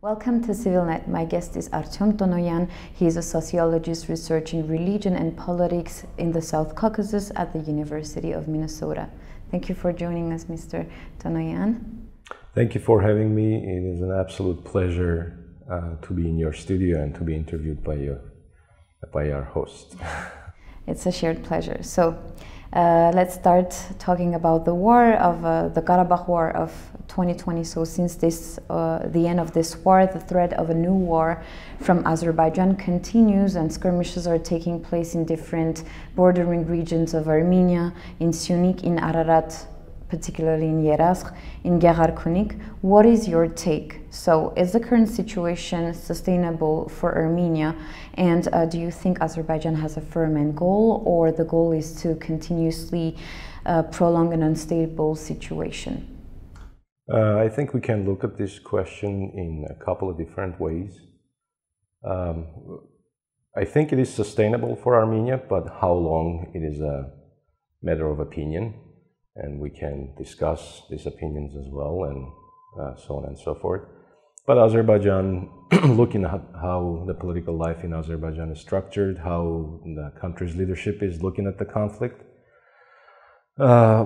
Welcome to CivilNet. My guest is Artyom Tonoyan. He is a sociologist researching religion and politics in the South Caucasus at the University of Minnesota. Thank you for joining us, Mr. Tonoyan. Thank you for having me. It is an absolute pleasure to be in your studio and to be interviewed by our host. It's a shared pleasure. So let's start talking about the war of the Karabakh War of 2020. So since the end of this war, the threat of a new war from Azerbaijan continues, and skirmishes are taking place in different bordering regions of Armenia, in Syunik, in Ararat, particularly in Yerazh, in Gegharkunik. What is your take? So is the current situation sustainable for Armenia? And do you think Azerbaijan has a firm end goal, or the goal is to continuously prolong an unstable situation? I think we can look at this question in a couple of different ways. I think it is sustainable for Armenia, but how long, it is a matter of opinion. And we can discuss these opinions as well, and so on and so forth. But Azerbaijan, looking at how the political life in Azerbaijan is structured, how the country's leadership is looking at the conflict,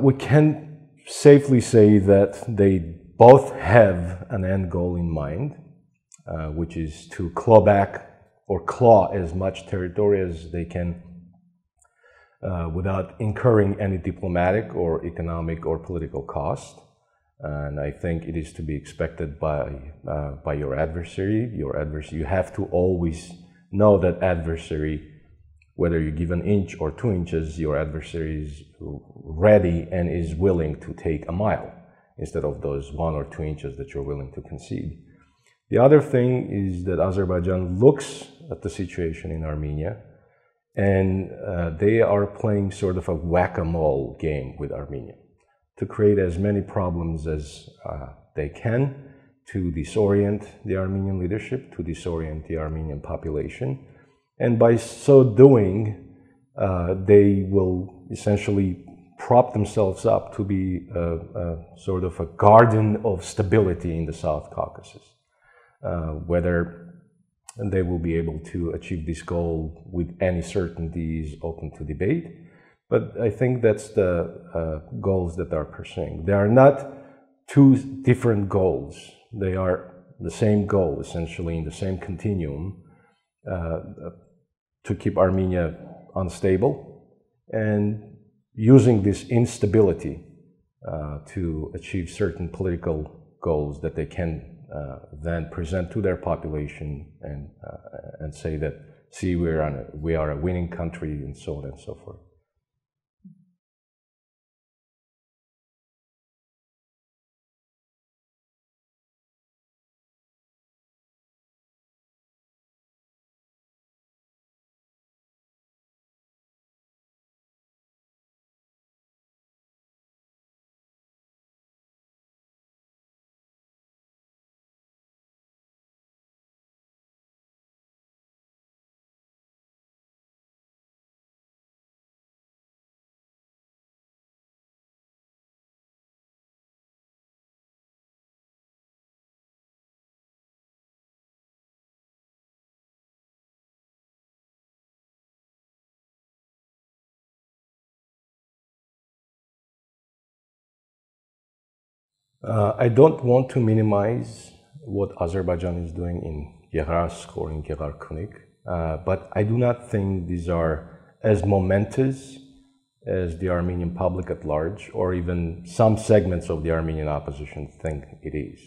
we can safely say that they both have an end goal in mind, which is to claw back or claw as much territory as they can without incurring any diplomatic or economic or political cost. And I think it is to be expected by your adversary. You have to always know that adversary, whether you give an inch or 2 inches, your adversary is ready and is willing to take a mile instead of those 1 or 2 inches that you're willing to concede. The other thing is that Azerbaijan looks at the situation in Armenia, and they are playing sort of a whack-a-mole game with Armenia to create as many problems as they can to disorient the Armenian leadership, to disorient the Armenian population. And by so doing, they will essentially prop themselves up to be sort of a garden of stability in the South Caucasus. Whether they will be able to achieve this goal with any certainty is open to debate. But I think that's the goals that they're pursuing. They are not two different goals. They are the same goal, essentially, in the same continuum, to keep Armenia unstable and using this instability to achieve certain political goals that they can then present to their population and say that, see, we are a winning country, and so on and so forth. I don't want to minimize what Azerbaijan is doing in Yerazh or in Gegharkunik, but I do not think these are as momentous as the Armenian public at large, or even some segments of the Armenian opposition think it is.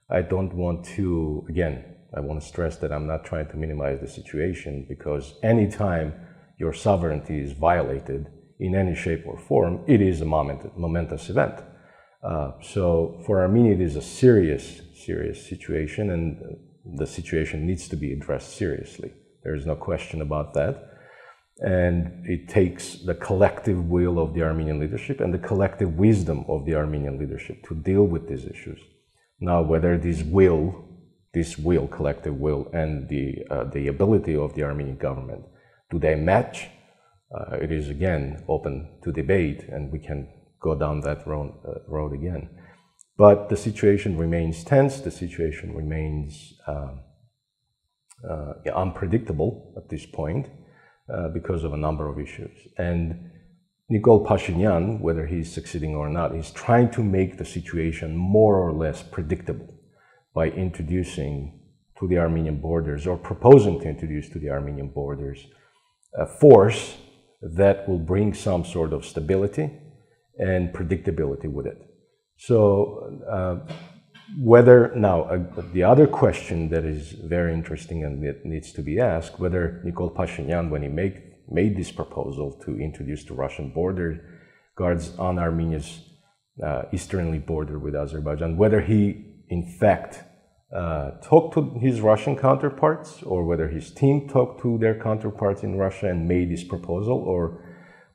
I don't want to, again, I want to stress that I'm not trying to minimize the situation, because anytime your sovereignty is violated in any shape or form, it is a momentous event. So for Armenia, it is a serious situation, and the situation needs to be addressed seriously. There is no question about that. And it takes the collective will of the Armenian leadership and the collective wisdom of the Armenian leadership to deal with these issues. Now, whether this collective will, and the ability of the Armenian government, do they match? It is again open to debate, and we can go down that road again. But the situation remains tense, the situation remains unpredictable at this point because of a number of issues. And Nikol Pashinyan, whether he's succeeding or not, is trying to make the situation more or less predictable by introducing to the Armenian borders, or proposing to introduce to the Armenian borders, a force that will bring some sort of stability and predictability with it. So whether now, the other question that is very interesting and that needs to be asked, whether Nikol Pashinyan, when he made this proposal to introduce the Russian border guards on Armenia's easterly border with Azerbaijan, whether he in fact talked to his Russian counterparts, or whether his team talked to their counterparts in Russia and made this proposal, or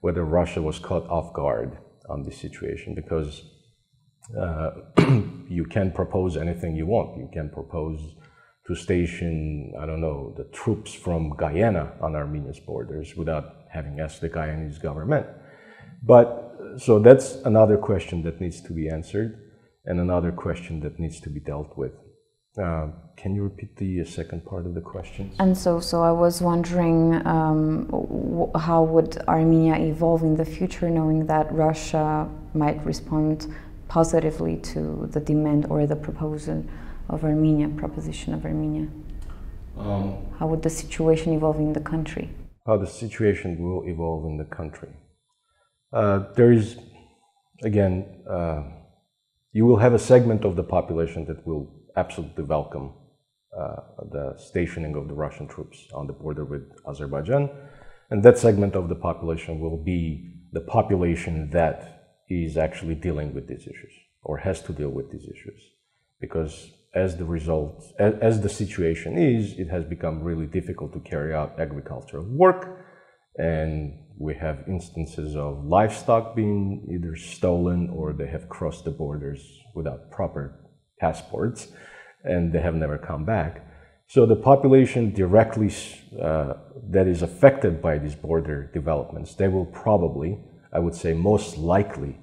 whether Russia was caught off guard on this situation, because you can propose anything you want. You can propose to station, I don't know, the troops from Guyana on Armenia's borders without having asked the Guyanese government. But so that's another question that needs to be answered, and another question that needs to be dealt with. Can you repeat the second part of the question? And so I was wondering how would Armenia evolve in the future, knowing that Russia might respond positively to the demand or the proposal of Armenia, proposition of Armenia? How would the situation evolve in the country? How the situation will evolve in the country. There is, again, you will have a segment of the population that will absolutely welcome the stationing of the Russian troops on the border with Azerbaijan. And that segment of the population will be the population that is actually dealing with these issues, or has to deal with these issues. Because as the situation is, it has become really difficult to carry out agricultural work, and we have instances of livestock being either stolen or they have crossed the borders without proper passports, and they have never come back. So the population directly that is affected by these border developments, they will probably, I would say most likely,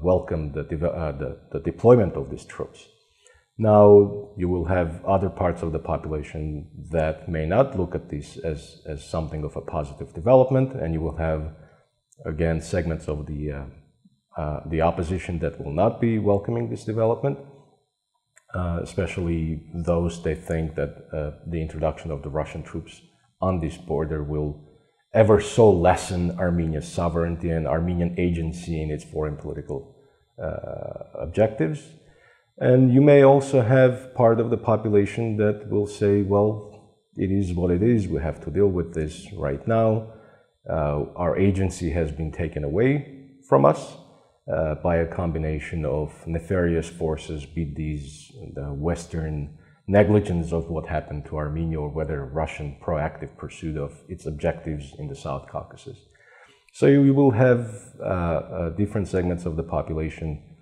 welcome the deployment of these troops. Now, you will have other parts of the population that may not look at this as something of a positive development, and you will have, again, segments of the opposition that will not be welcoming this development, especially those they think that the introduction of the Russian troops on this border will ever so lessen Armenia's sovereignty and Armenian agency in its foreign political objectives. And you may also have part of the population that will say, well, it is what it is, we have to deal with this right now. Our agency has been taken away from us by a combination of nefarious forces, be these the Western negligence of what happened to Armenia, or whether Russian proactive pursuit of its objectives in the South Caucasus. So you will have different segments of the population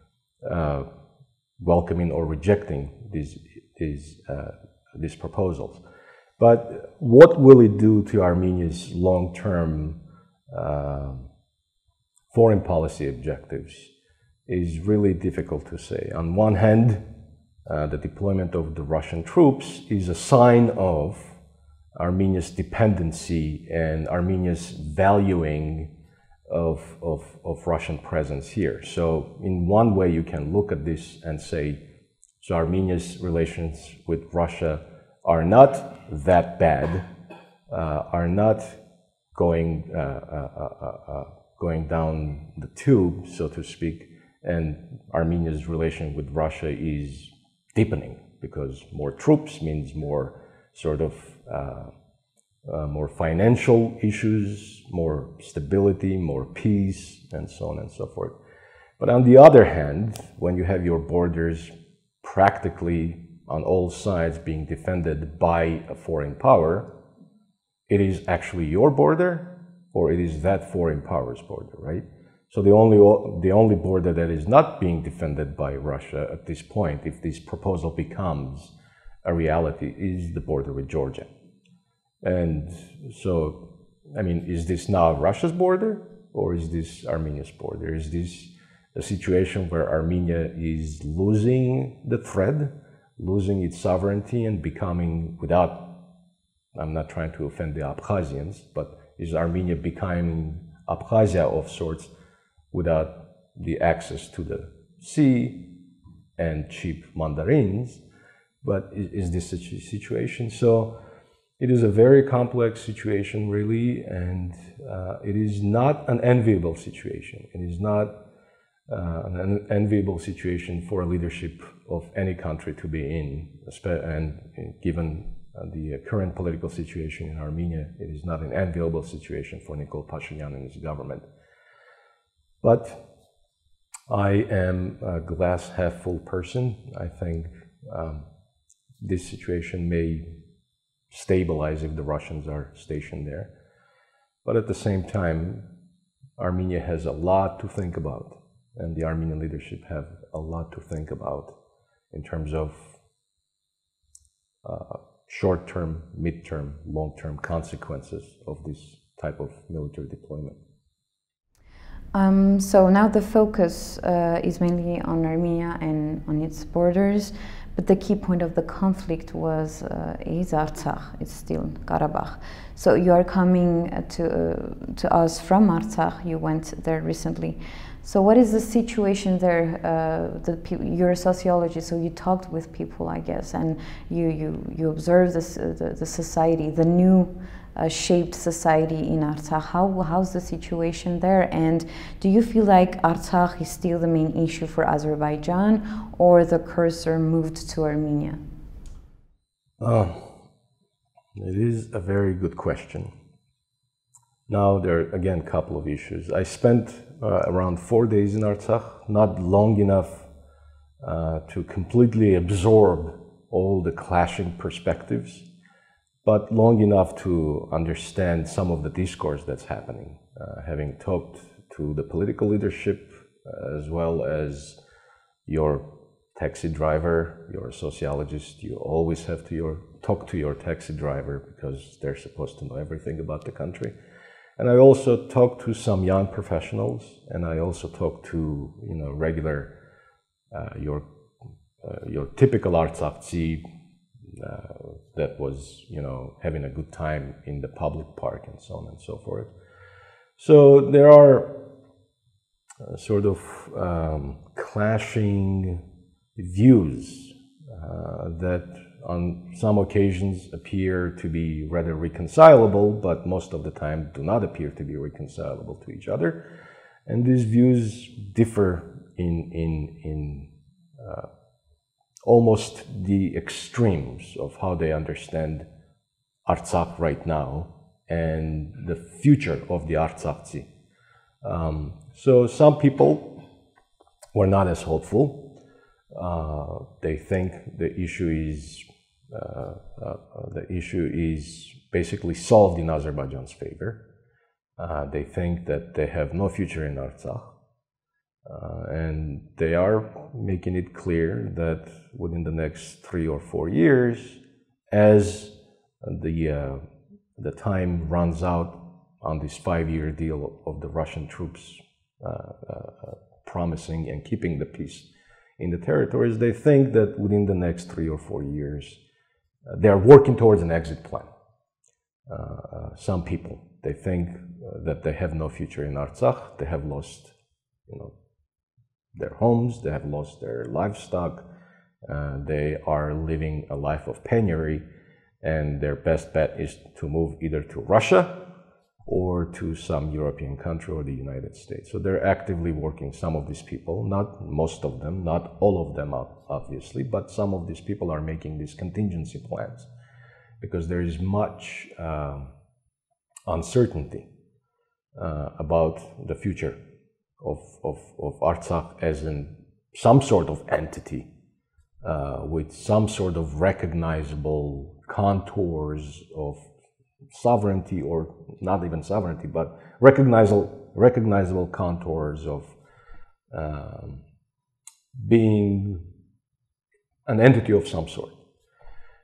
welcoming or rejecting these proposals. But what will it do to Armenia's long-term foreign policy objectives is really difficult to say. On one hand, the deployment of the Russian troops is a sign of Armenia's dependency and Armenia's valuing of Russian presence here. So in one way you can look at this and say, so Armenia's relations with Russia are not that bad, are not going down the tube, so to speak, and Armenia's relation with Russia is deepening, because more troops means more sort of more financial issues, more stability, more peace, and so on and so forth. But on the other hand, when you have your borders practically on all sides being defended by a foreign power, it is actually your border, or it is that foreign power's border, right? So the only border that is not being defended by Russia at this point, if this proposal becomes a reality, is the border with Georgia. And so, I mean, is this now Russia's border, or is this Armenia's border? Is this a situation where Armenia is losing the thread, losing its sovereignty and becoming, without, I'm not trying to offend the Abkhazians, but is Armenia becoming Abkhazia of sorts without the access to the sea and cheap mandarins? But is this a situation? So it is a very complex situation, really, and it is not an enviable situation. It is not an enviable situation for a leadership of any country to be in, and given the current political situation in Armenia, it is not an enviable situation for Nikol Pashinyan and his government. But I am a glass half full person. I think this situation may stabilize if the Russians are stationed there. But at the same time, Armenia has a lot to think about, and the Armenian leadership have a lot to think about in terms of short-term, mid-term, long-term consequences of this type of military deployment. So now the focus is mainly on Armenia and on its borders, but the key point of the conflict is Artsakh. It's still Karabakh. So you are coming to us from Artsakh. You went there recently. So what is the situation there? You're a sociologist, so you talked with people, I guess, and you observed the society, the new shaped society in Artsakh. How's the situation there? And do you feel like Artsakh is still the main issue for Azerbaijan, or the cursor moved to Armenia? It is a very good question. Now, there are, again, a couple of issues. I spent around 4 days in Artsakh, not long enough to completely absorb all the clashing perspectives, but long enough to understand some of the discourse that's happening. Having talked to the political leadership, as well as your taxi driver, you're a sociologist, you always have to talk to your taxi driver because they're supposed to know everything about the country. And I also talked to some young professionals, and I also talked to regular your typical Artsakhtsi that was having a good time in the public park and so on and so forth. So there are sort of clashing views that on some occasions appear to be rather reconcilable, but most of the time do not appear to be reconcilable to each other. And these views differ in almost the extremes of how they understand Artsakh right now and the future of the Artsakhtsi. So some people were not as hopeful. They think the issue is basically solved in Azerbaijan's favor. They think that they have no future in Artsakh, and they are making it clear that within the next 3 or 4 years, as the time runs out on this 5-year deal of the Russian troops promising and keeping the peace in the territories, they think that within the next 3 or 4 years, they are working towards an exit plan. Some people, they think that they have no future in Artsakh. They have lost, their homes. They have lost their livestock. They are living a life of penury, and their best bet is to move either to Russia or to some European country or the United States. So they're actively working, some of these people, not most of them, not all of them obviously, but some of these people are making these contingency plans because there is much uncertainty about the future of Artsakh as in some sort of entity with some sort of recognizable contours of sovereignty, or not even sovereignty, but recognizable contours of being an entity of some sort.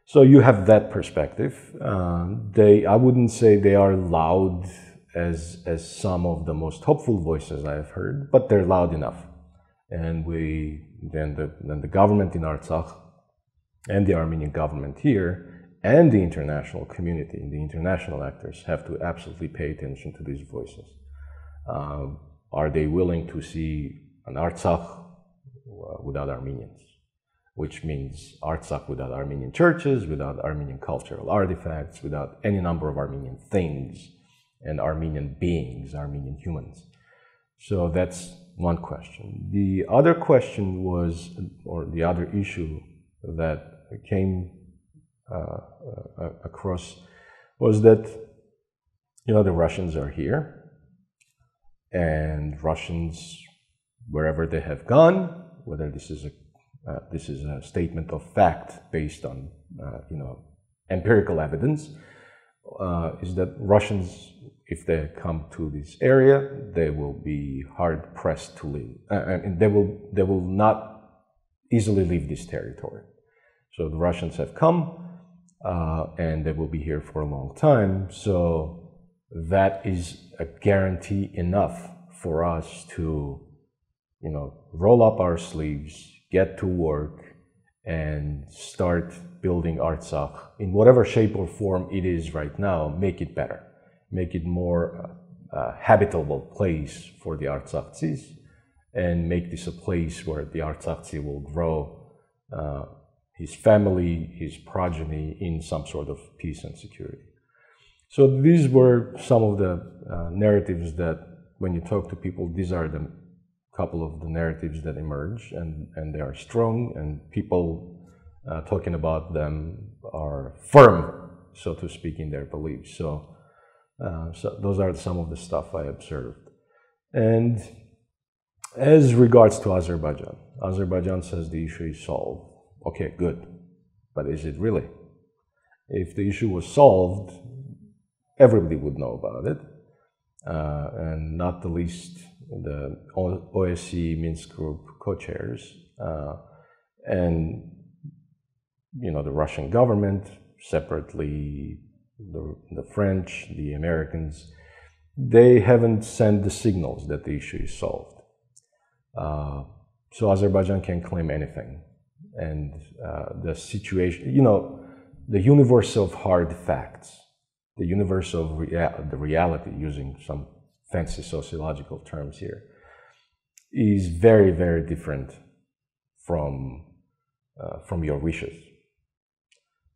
So you have that perspective. I wouldn't say they are loud as some of the most hopeful voices I have heard, but they're loud enough. And then the government in Artsakh and the Armenian government here and the international community, the international actors have to absolutely pay attention to these voices. Are they willing to see an Artsakh without Armenians? Which means Artsakh without Armenian churches, without Armenian cultural artifacts, without any number of Armenian things and Armenian beings, Armenian humans. So that's one question. The other question was, or the other issue that came across was that, you know, the Russians are here, and Russians, wherever they have gone, whether this is a statement of fact based on you know, empirical evidence, is that Russians, if they come to this area, they will be hard pressed to leave, and they will not easily leave this territory. So the Russians have come, and they will be here for a long time. So that is a guarantee enough for us to, you know, roll up our sleeves, get to work, and start building Artsakh in whatever shape or form it is right now. Make it better, make it more habitable place for the Artsakhtsis, and make this a place where the Artsakhtsi will grow his family, his progeny in some sort of peace and security. So these were some of the narratives that, when you talk to people, these are the couple of the narratives that emerge, and they are strong, and people talking about them are firm, so to speak, in their beliefs. So those are some of the stuff I observed. And as regards to Azerbaijan, Azerbaijan says the issue is solved. Okay, good. But is it really? If the issue was solved, everybody would know about it, and not the least the OSCE Minsk Group co-chairs, and, you know, the Russian government separately, the French, the Americans. They haven't sent the signals that the issue is solved. So Azerbaijan can claim anything. And the situation, you know, the universe of hard facts, the universe of the reality, using some fancy sociological terms here, is very, very different from your wishes.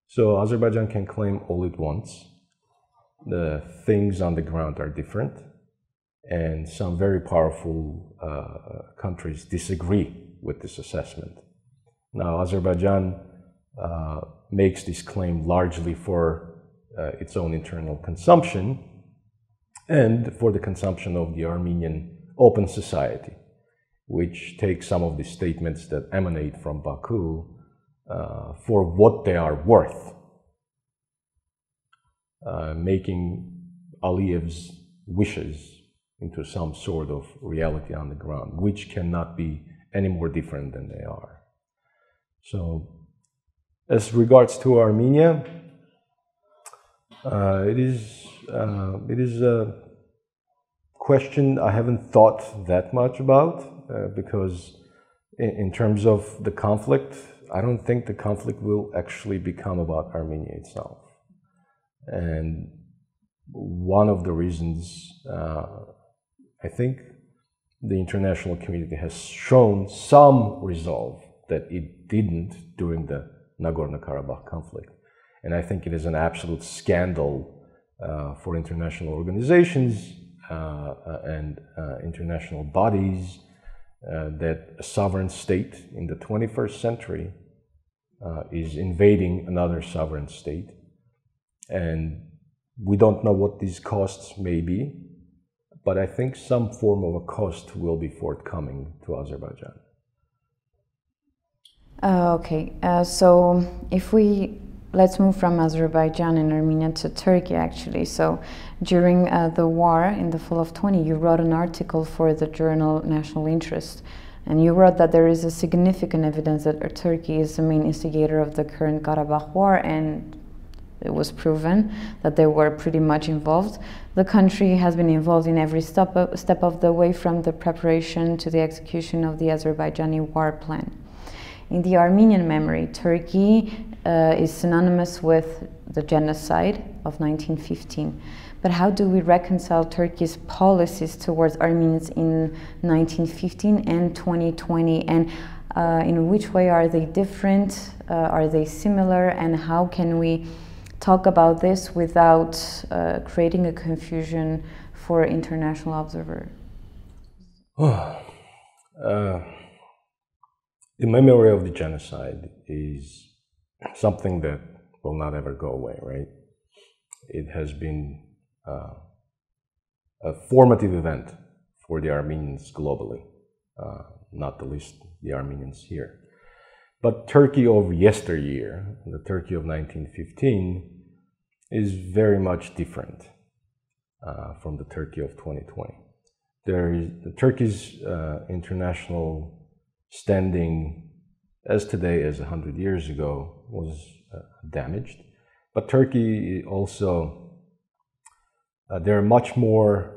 So Azerbaijan can claim all it wants. The things on the ground are different, and some very powerful countries disagree with this assessment. Now, Azerbaijan makes this claim largely for its own internal consumption and for the consumption of the Armenian open society, which takes some of the statements that emanate from Baku for what they are worth, making Aliyev's wishes into some sort of reality on the ground, which cannot be any more different than they are. So, as regards to Armenia, it is a question I haven't thought that much about, because in terms of the conflict, I don't think the conflict will actually become about Armenia itself. And one of the reasons I think the international community has shown some resolve that it didn't during the Nagorno-Karabakh conflict. And I think it is an absolute scandal for international organizations and international bodies that a sovereign state in the 21st century is invading another sovereign state. And we don't know what these costs may be, but I think some form of a cost will be forthcoming to Azerbaijan. Okay, so if let's move from Azerbaijan and Armenia to Turkey, actually. So during the war in the fall of 20, you wrote an article for the journal National Interest, and you wrote that there is a significant evidence that Turkey is the main instigator of the current Karabakh war, and it was proven that they were pretty much involved. The country has been involved in every step of the way, from the preparation to the execution of the Azerbaijani war plan. In the Armenian memory, Turkey is synonymous with the genocide of 1915. But how do we reconcile Turkey's policies towards Armenians in 1915 and 2020? And in which way are they different? Are they similar? And how can we talk about this without creating a confusion for international observers? The memory of the genocide is something that will not ever go away, right? It has been a formative event for the Armenians globally, not the least the Armenians here. But Turkey of yesteryear, the Turkey of 1915, is very much different from the Turkey of 2020. The Turkey's international standing as today as 100 years ago was damaged, but Turkey also, there are much more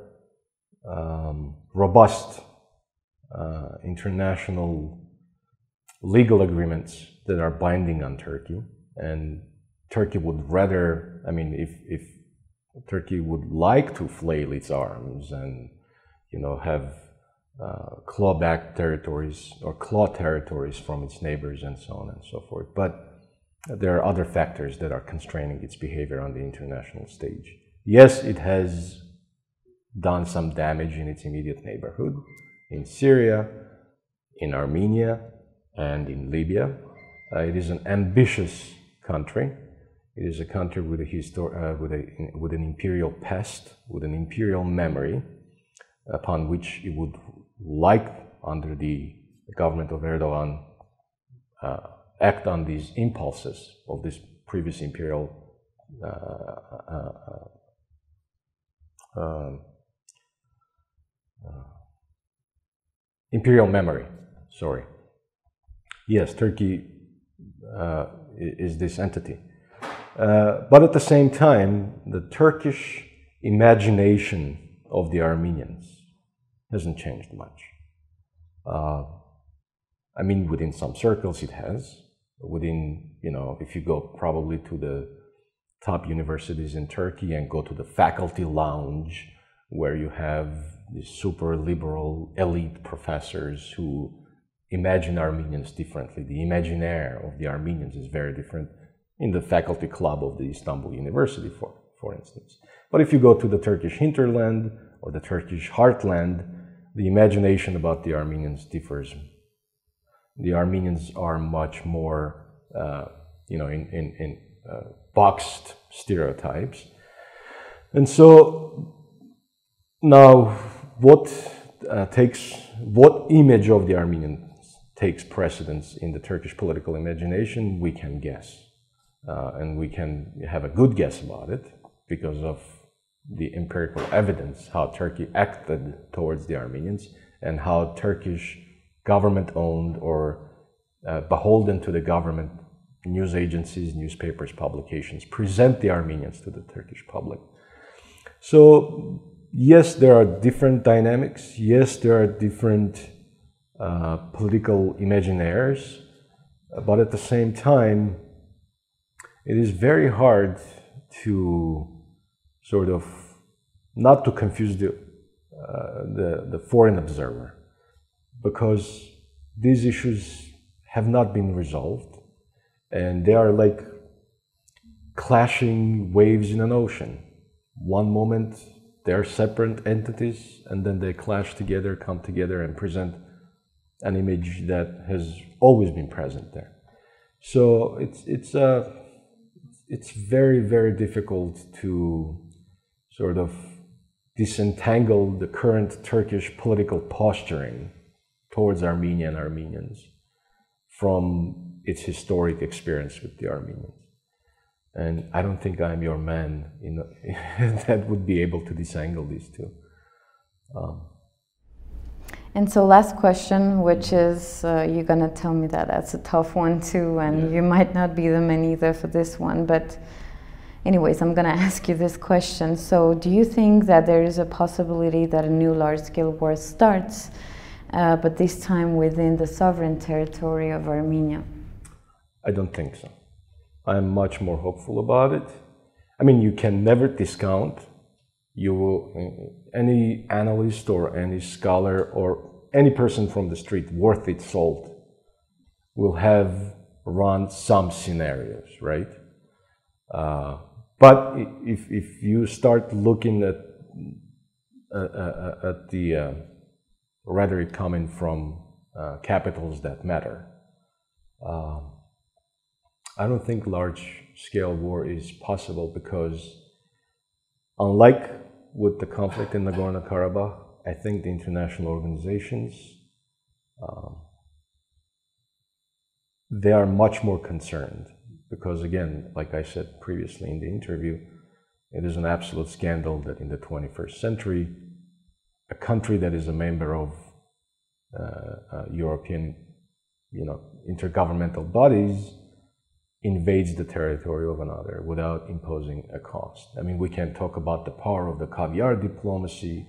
robust international legal agreements that are binding on Turkey, and Turkey would rather, I mean, if Turkey would like to flail its arms and, you know, have clawback territories or claw territories from its neighbors and so on and so forth, but there are other factors that are constraining its behavior on the international stage. Yes, it has done some damage in its immediate neighborhood, in Syria, in Armenia, and in Libya. It is an ambitious country. It is a country with an imperial past, with an imperial memory, upon which it would like, under the government of Erdogan, act on these impulses of this previous imperial imperial memory, sorry. Yes, Turkey is this entity. But at the same time, the Turkish imagination of the Armenians hasn't changed much. I mean, within some circles it has. Within, you know, if you go probably to the top universities in Turkey and go to the faculty lounge, where you have these super liberal elite professors who imagine Armenians differently. The imaginaire of the Armenians is very different in the faculty club of the Istanbul University, for instance. But if you go to the Turkish hinterland or the Turkish heartland, the imagination about the Armenians differs. The Armenians are much more, you know, in boxed stereotypes. And so now what image of the Armenians takes precedence in the Turkish political imagination, we can guess. And we can have a good guess about it because of the empirical evidence, how Turkey acted towards the Armenians and how Turkish government-owned or beholden to the government news agencies, newspapers, publications present the Armenians to the Turkish public. So yes, there are different dynamics. Yes, there are different political imaginaires, but at the same time, it is very hard to sort of not to confuse the foreign observer, because these issues have not been resolved, and they are like clashing waves in an ocean. One moment they're separate entities, and then they clash together, come together, and present an image that has always been present there. So it's very, very difficult to sort of disentangle the current Turkish political posturing towards Armenia and Armenians from its historic experience with the Armenians. And I don't think I'm your man that would be able to disentangle these two. And so last question, which is, you're gonna tell me that that's a tough one too, and you might not be the man either for this one, but Anyways, I'm going to ask you this question. So, do you think that there is a possibility that a new large-scale war starts, but this time within the sovereign territory of Armenia? I don't think so. I'm much more hopeful about it. I mean, you can never discount. Any analyst or any scholar or any person from the street worth its salt will have run some scenarios, right? But if you start looking at the rhetoric coming from capitals that matter, I don't think large-scale war is possible because, unlike with the conflict in Nagorno-Karabakh, I think the international organizations, they are much more concerned because, again, like I said previously in the interview, it is an absolute scandal that in the 21st century, a country that is a member of European, intergovernmental bodies invades the territory of another without imposing a cost. I mean, we can talk about the power of the caviar diplomacy,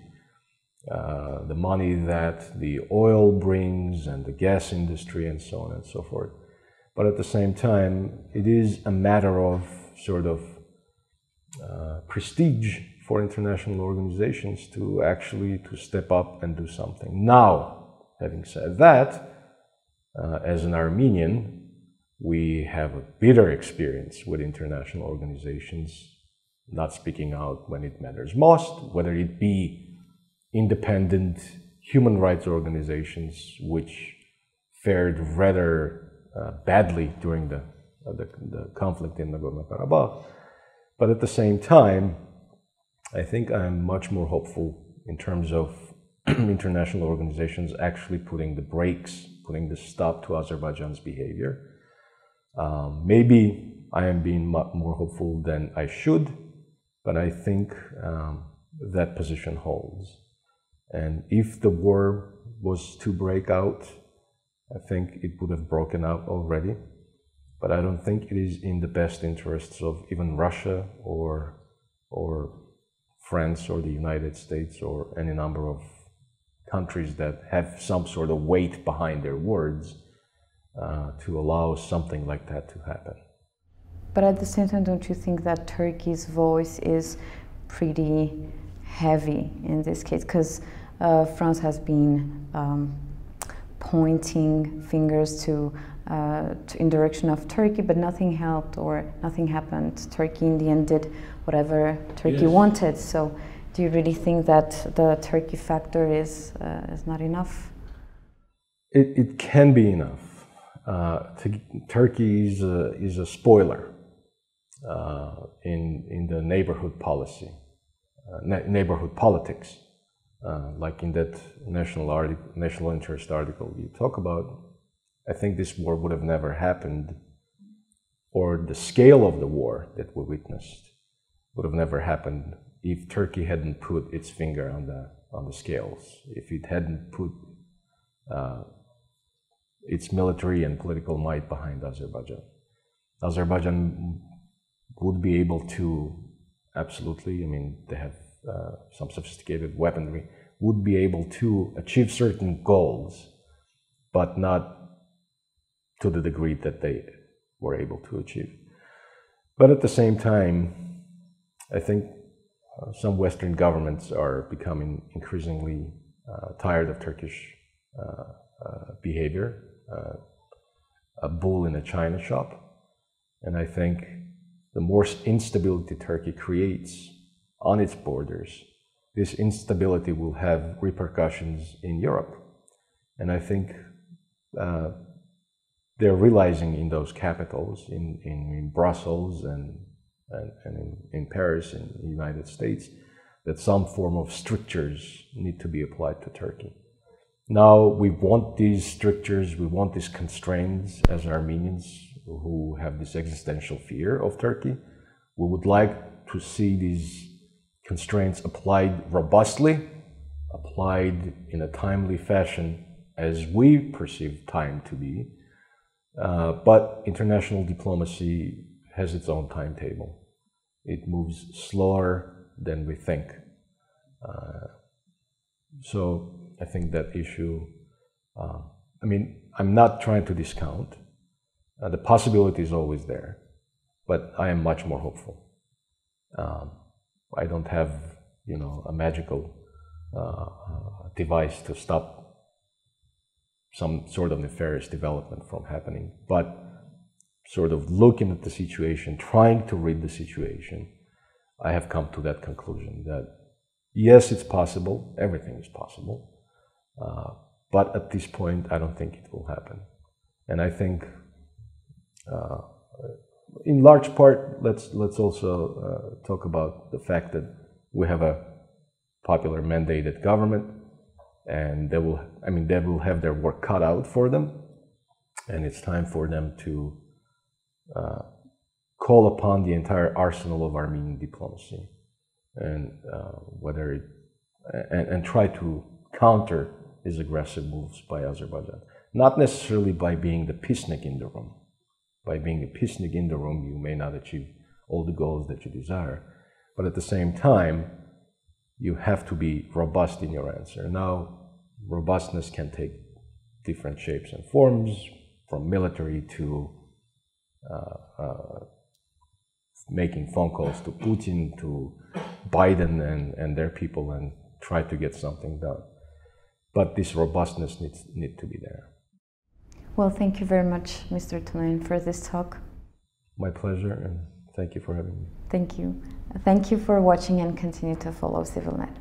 the money that the oil brings and the gas industry and so on and so forth. But at the same time, it is a matter of sort of prestige for international organizations to actually step up and do something. Now, having said that, as an Armenian, we have a bitter experience with international organizations not speaking out when it matters most, whether it be independent human rights organizations, which fared rather badly during the conflict in Nagorno-Karabakh. But at the same time, I think I'm much more hopeful in terms of international organizations actually putting the brakes, putting the stop to Azerbaijan's behavior. Maybe I am being more hopeful than I should, but I think that position holds. And if the war was to break out, I think it would have broken out already. But I don't think it is in the best interests of even Russia or France or the United States or any number of countries that have some sort of weight behind their words to allow something like that to happen. But at the same time, don't you think that Turkey's voice is pretty heavy in this case? Because France has been pointing fingers in direction of Turkey, but nothing helped or nothing happened. Turkey in the end did whatever Turkey wanted. So do you really think that the Turkey factor is not enough? It can be enough. Turkey is a spoiler in the neighborhood policy, neighborhood politics. Like in that national interest article you talk about, I think this war would have never happened, or the scale of the war that we witnessed would have never happened if Turkey hadn't put its finger on the scales, if it hadn't put its military and political might behind Azerbaijan. Azerbaijan would be able to absolutely, I mean, they have some sophisticated weaponry, would be able to achieve certain goals, but not to the degree that they were able to achieve. But at the same time, I think some Western governments are becoming increasingly tired of Turkish behavior, a bull in a china shop. And I think the more instability Turkey creates on its borders, this instability will have repercussions in Europe. And I think they're realizing in those capitals, in Brussels and in Paris, in the United States, that some form of strictures need to be applied to Turkey. Now, we want these strictures, we want these constraints as Armenians who have this existential fear of Turkey. We would like to see these constraints applied robustly, applied in a timely fashion as we perceive time to be. But international diplomacy has its own timetable. it moves slower than we think. So I think that issue, I mean, I'm not trying to discount. The possibility is always there, but I am much more hopeful. I don't have, you know, a magical device to stop some sort of nefarious development from happening, but sort of looking at the situation, trying to read the situation, I have come to that conclusion that yes, it's possible, everything is possible, but at this point, I don't think it will happen. And I think, in large part, let's also talk about the fact that we have a popular mandated government, and they will have their work cut out for them, and it's time for them to call upon the entire arsenal of Armenian diplomacy, and and try to counter these aggressive moves by Azerbaijan. Not necessarily by being the peacenik in the room. By being a peacenik in the room, you may not achieve all the goals that you desire, but at the same time, you have to be robust in your answer. Now, robustness can take different shapes and forms, from military to making phone calls to Putin, to Biden and their people, and try to get something done. But this robustness needs to be there. Well, thank you very much, Mr. Tonoyan, for this talk. My pleasure, and thank you for having me. Thank you. Thank you for watching, and continue to follow CivilNet.